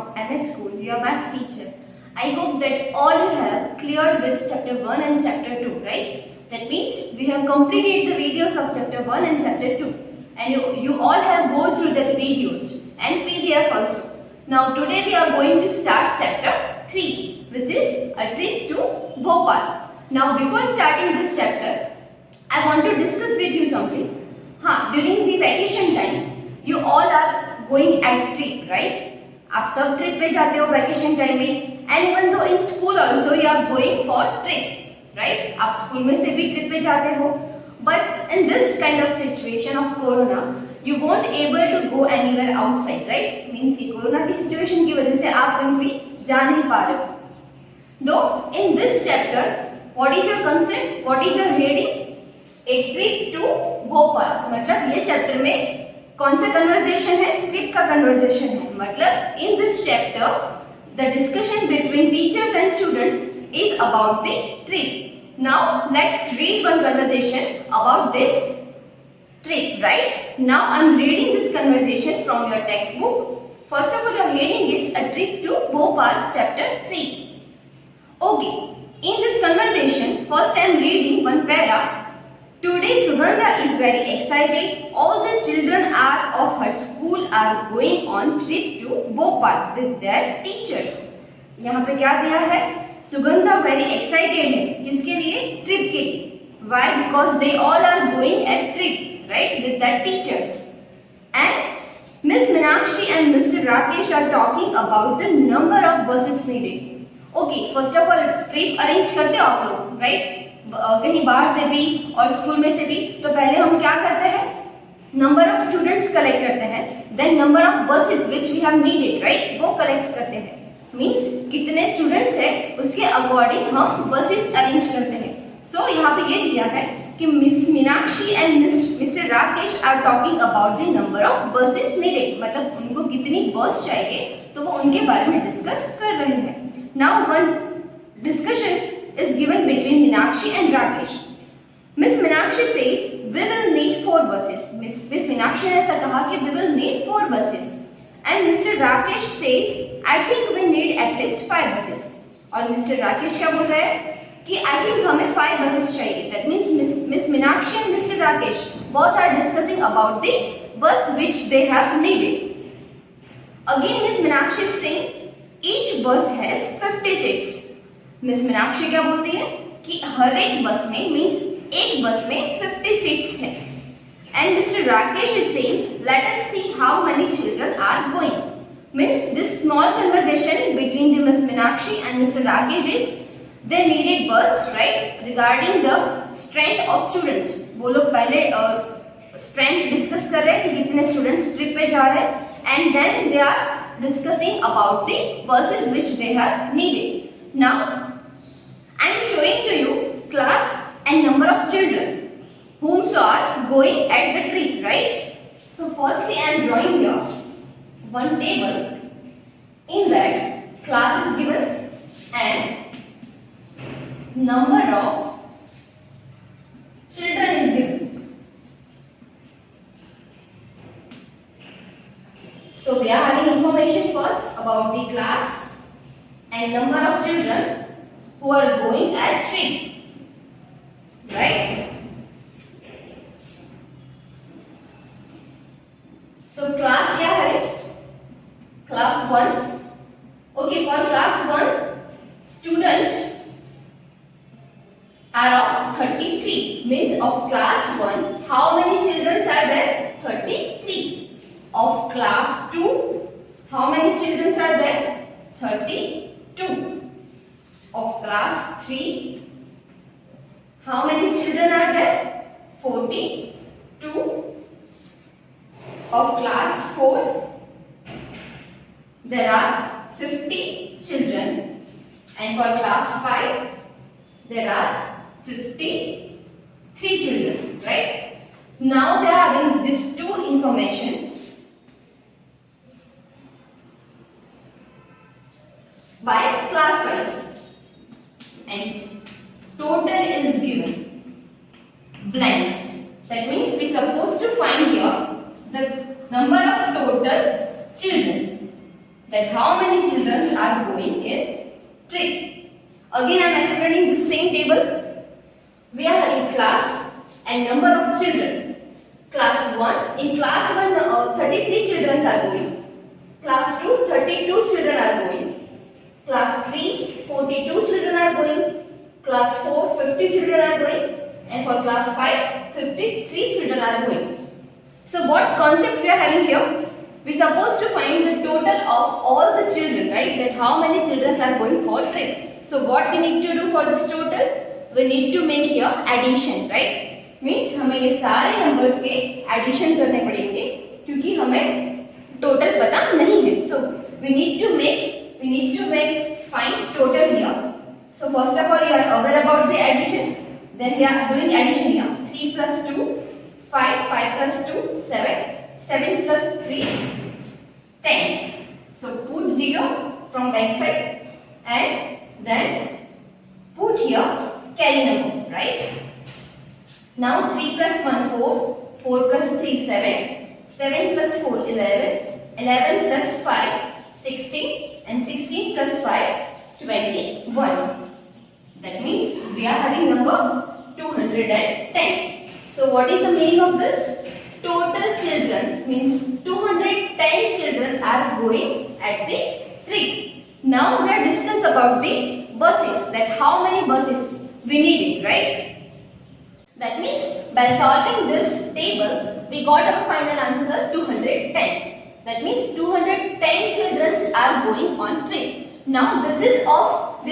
from MS School, your math teacher. I hope that all you have cleared with chapter 1 and chapter 2, right? That means we have completed the videos of chapter 1 and chapter 2. And you all have go through that videos and PDF also. Now today we are going to start chapter 3, which is a trip to Bhopal. Now before starting this chapter, I want to discuss with you something. During the vacation time, you all are going at trip, right? आप सब trip पे जाते हो vacation time में, and even though in school also you are going for trip, right? आप school में से भी ट्रिप पे जाते हो, but in this kind of situation of corona you won't able to go anywhere outside, right? Means कि corona की situation की वजह से आप कहीं भी जा नहीं पा रहे हो. Though in this chapter what is your concept, what is your heading? A trip to Bhopal. मतलब ये चैप्टर में कौन सा कन्वर्सेशन है? ट्रिप का कन्वर्सेशन है. मतलब इन this chapter the discussion between teachers and students is about the trip. Now let's read one conversation about this trip, right? Now I am reading this conversation from your textbook. First of all, your heading is a trip to Bhopal, chapter 3. Okay, in this conversation, first I am reading one para. Today Sugandha is very excited. All the children of her school are going on trip to Bhopal with their teachers. यहाँ पे क्या दिया है? Sugandha very excited है. किसके लिए? Trip के लिए. Why? Because they all are going at trip, right? With their teachers. And Miss Meenakshi and Mr. Rakesh are talking about the number of buses needed. Okay, first of all, trip arrange करते हो आप लोग, right? कहीं बाहर से भी और school में से भी. तो पहले हम क्या करते हैं? नंबर ऑफ स्टूडेंट्स कलेक्ट करते हैं, then number of buses which we have needed, right? वो कलेक्ट करते हैं. मींस कितने स्टूडेंट्स है उसके अकॉर्डिंग हम बसेस अरेंज करते हैं. सो यहाँ पे ये दिया है कि miss Meenakshi and mister Rakesh are talking about the number of buses needed. मतलब उनको कितनी बस चाहिए तो वो उनके बारे में डिस्कस कर रहे हैं. Now one discussion is given between Meenakshi and Rakesh. Miss Meenakshi says we will need 4 buses. Miss Meenakshi ने ऐसा कहा कि we will need 4 buses. And Mr. Rakesh says I think we need at least 5 buses. और Mr. Rakesh क्या बोल रहे हैं कि I think हमें 5 buses चाहिए. That means Miss Meenakshi and Mr. Rakesh both are discussing about the bus which they have needed. Again Miss Meenakshi is saying each bus has 50 seats. Miss Meenakshi क्या बोलती है कि हर एक बस में मींस एक बस में 50 सीट्स है. And mister Rakesh is saying let us see how many children are going. Means this small conversation between the miss Meenakshi and mister Rakesh is they needed bus, right? Regarding the strength of students. वो लोग पहले strength discuss कर रहे हैं कि कितने students trip पे जा रहे हैं, and then they are discussing about the buses which they have needed. Now I am showing to you class and number of children whom are going at the trip, right? So firstly I am drawing here one table. In that class is given and number of children is given. So we are having information first about the class and number of children who are going at trip, right? So class क्या है? Class 1. Okay, for class 1 students are of 33. Means of class 1 how many children are there? 33. Of class 2 how many children are there? 32. Of class 3 how many children are there? 42. Of class 4 there are 50 children, and for class 5 there are 53 children, right? Now they are having these two information. By class wise, and total is given blank. That means we supposed to find here the number of total children. that how many children are going in trip. Again I am explaining the same table. We are having class and number of children. Class 1, in class 1 33 children are going. Class 2, 32 children are going. Class 3, 42 children are going. Class 4, 50 children are going. And for class 5, 53 children are going. So what concept we are having here? We are supposed to find the total of all the children, right? That how many children are going for trip. So what we need to do for this total? We need to make here addition, right? Means हमें ये सारे numbers के addition करने पड़ेंगे क्योंकि हमें total पता नहीं है. So we need to make find total here. So first of all you are aware about the addition. Then we are doing addition here. 3 plus 2, 5, 5 plus 2, 7, 7 plus 3, 10. So put 0 from back side and then put here carry number, right? Now 3 plus 1, 4, 4 plus 3, 7, 7 plus 4, 11, 11 plus 5, 16 and 16 plus 5, 21. That means we are having number 210. So what is the meaning of this? Total children means 210 children are going at the trip. Now we are discuss about the buses, that how many buses we needed, right? That means by solving this table we got our final answer 210. That means 210 children are going on trip. Now this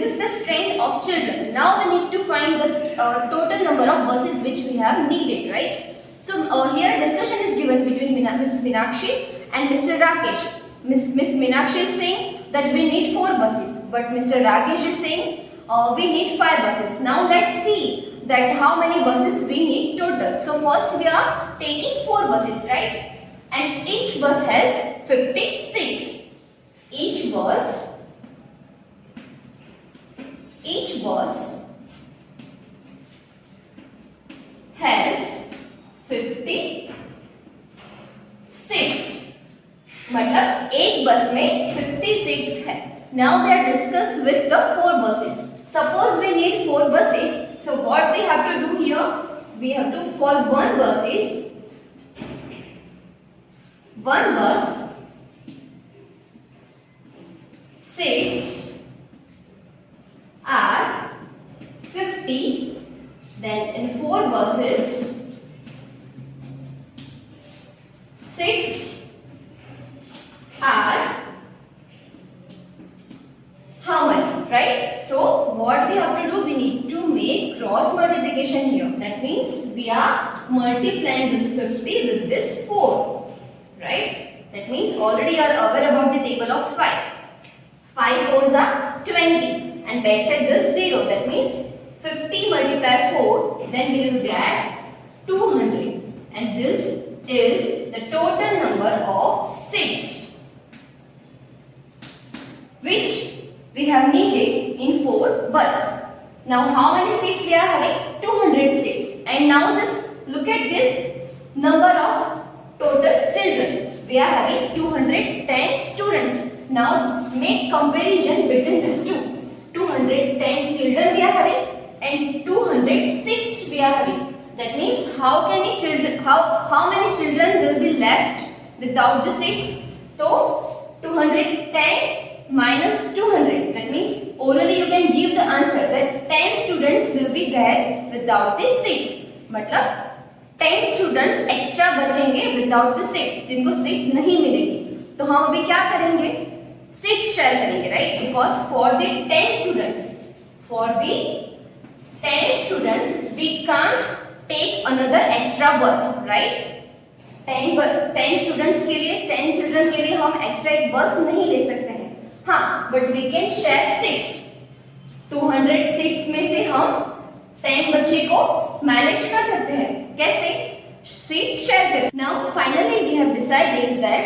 is the strength of children. Now we need to find the total number of buses which we have needed, right? So here discussion is given between Ms. Meenakshi and Mr. Rakesh. Ms. Meenakshi is saying that we need 4 buses, but Mr. Rakesh is saying we need 5 buses. Now let's see that how many buses we need total. So first we are taking 4 buses, right? And each bus has 50 seats. Each bus has 50 seats. मतलब एक बस में 50 seats है. Now we are discuss with the 4 buses. Suppose we need 4 buses. So what we have to do here? We have to for one bus seats are 50. Then in 4 buses seats are how many, right? So what we have to do, we need to make cross multiplication here. That means we are multiplying this 50 with this 4, right? That means already you are aware about the table of 5. 5 4s are 20 and backside this 0. That means 50 multiplied 4, then we will get 200, and this is the total number of seats which we have needed in 4 bus. Now how many seats we are having? 200 seats. And now just look at this number of total children. We are having 210 students. Now make comparison between these two. 210 children we are having and 200 seats we are having. That means how many children will be left without the seats? So 210 minus 200. That means orally you can give the answer that 10 students will be there without the seats. मतलब 10 student extra बचेंगे without the seat, जिनको seat नहीं मिलेगी. तो हम अभी क्या करेंगे? सीट शेयर करेंगे, right? Because for the 10 students we can't take another extra bus, right? 10 students के लिए, 10 चिल्ड्रन के लिए हम एक्स्ट्रा एक बस नहीं ले सकते हैं. हाँ, but we can share seats. 200 seats में से हम 10 बच्चे को मैनेज कर सकते हैं. कैसे? सीट शेयर कर. Now finally we have decided that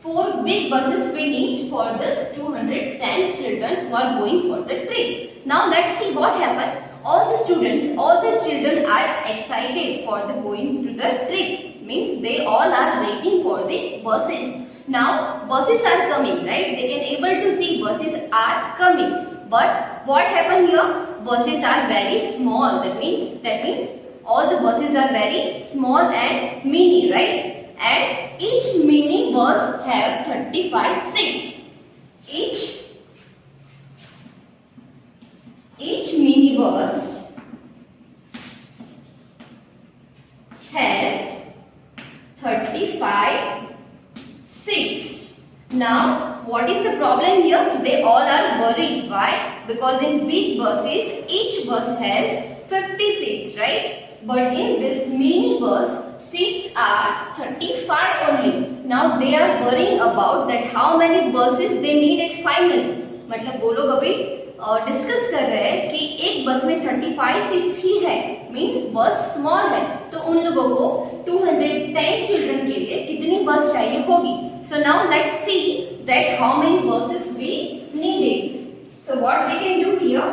4 big buses we need for this 210 children who are going for the trip. Now let's see what happened. all the students, all the children are excited for the going to the trip. Means they all are waiting for the buses. Now buses are coming, right? They can able to see buses are coming. But what happened here? Buses are very small. That means all the buses are very small and mini, right? And each mini bus have 35 seats. Each mini bus has 35 seats. Now, what is the problem here? They all are worried. Why? Because in big buses, each bus has 50 seats, right? But in this mini bus, seats are 35 only. Now, they are worrying about that how many buses they need it finally. मतलब वो लोग अभी discuss कर रहे हैं कि एक बस में 35 सीट्स ही है, मींस बस स्मॉल है, तो उन लोगों को 210 चिल्ड्रन के लिए कितनी बस चाहिए होगी. So now let's see that how many buses we needed. So what we can do here,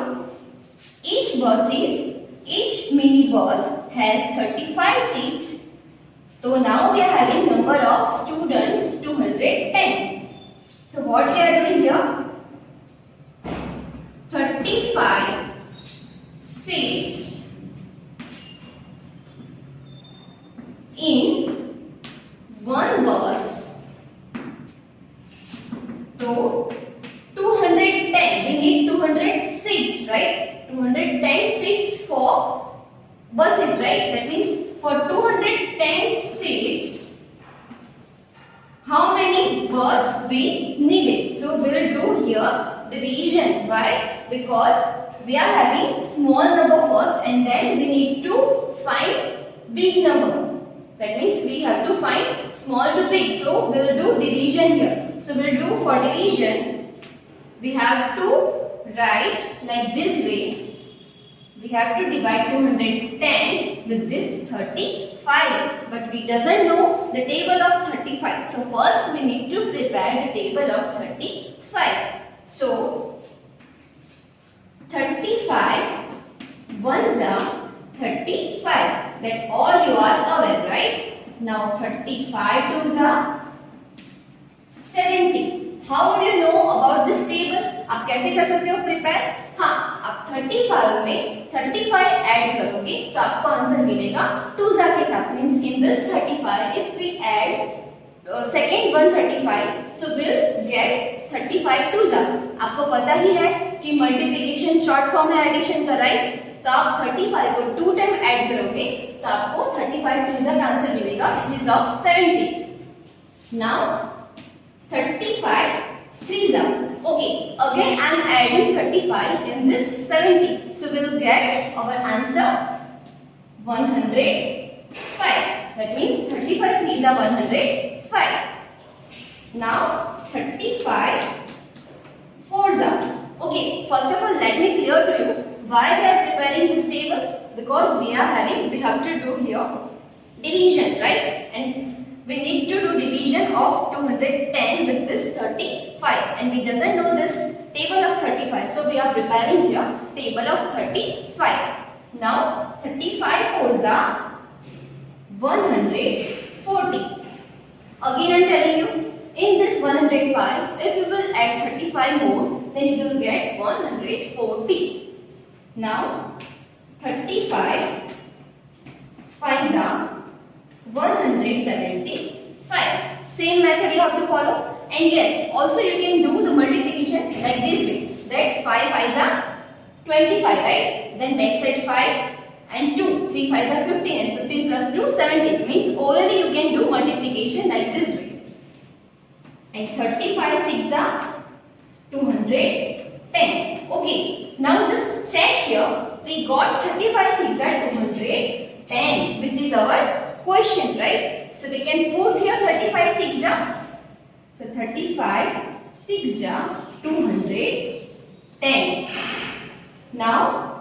each mini bus has 35 seats. So now we are having number of students 210. So what we are doing here, 35 seats in one bus. So 210, we need 200 seats, right? 210 seats for buses, right? That means for 210 seats, how many bus we needed? So we will do here division. Why? Because we are having small number first and then we need to find big number. That means we have to find small to big. So we will do division here. So we will do for division, we have to write like this way. We have to divide 210 with this 35. But we doesn't know the table of 35. So first we need to prepare the table of 35. So 35 ones are 35. That all you are aware, right? Now 35 twos are 70. How would you know about this table? आप कैसे कर सकते हो prepare? हाँ, आप 35 में 35 add करोगे तो आपको आंसर मिलेगा 2 के साथ. Means in this 35, if we add second one 35, so we'll get 35 2 आपको पता ही है कि मल्टीप्लिकेशन शॉर्ट फॉर्म है एडिशन का, राइट? तो आप 35 को 2 टाइम ऐड करोगे तो आपको 35 2 का आंसर मिलेगा which is of 70. Now 35 3s are. Okay, again I am adding 35 in this 70. So we will get our answer 105. That means 35 3s are 105. Now 35 4s are. Okay, first of all let me clear to you why we are preparing this table. Because we have to do here division, right? And we need to do division of 210 with this 35 and we doesn't know this table of 35. So we are preparing here table of 35. Now 35 fours are 140. Again I am telling you, in this 105, if you will add 35 more, then you will get 140. Now 35 5s are 175. Same method you have to follow. And yes, also you can do the multiplication like this way. That 5 5s are 25, right? Then back side 5 and 2. 3 5s are 15 and 15 plus 2 17. Means orally you can do multiplication like this way. And 35 6s are 210. Okay. Now just check here. We got 35 6s are 210, which is our question, right? So we can put here 35 6s are. So 35 6s are 210. Now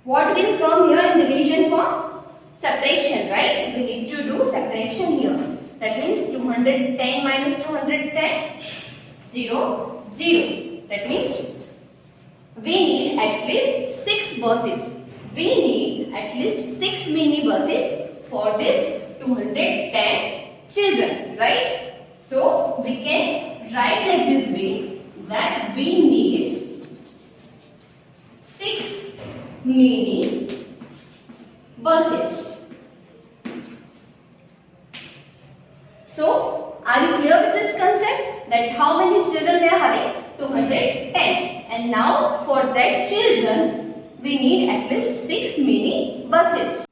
what will come here in division form? Subtraction, right? We need to do subtraction here. That means 210 minus 210, 0, 0. That means we need at least 6 buses. we need at least 6 mini buses for this 210 children, right? So we can write like this way that we need 6 mini buses. So are you clear with this concept that how many children we are having? 210. And now for that children we need at least 6 mini buses.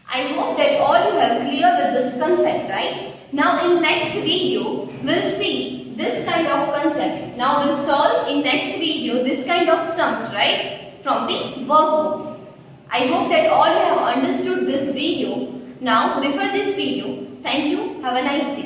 I hope that all you have clear with this concept, right? Now in next video we'll see this kind of concept. Now we'll solve in next video this kind of sums, right? From the workbook. I hope that all you have understood this video. Now refer this video. Thank you. Have a nice day.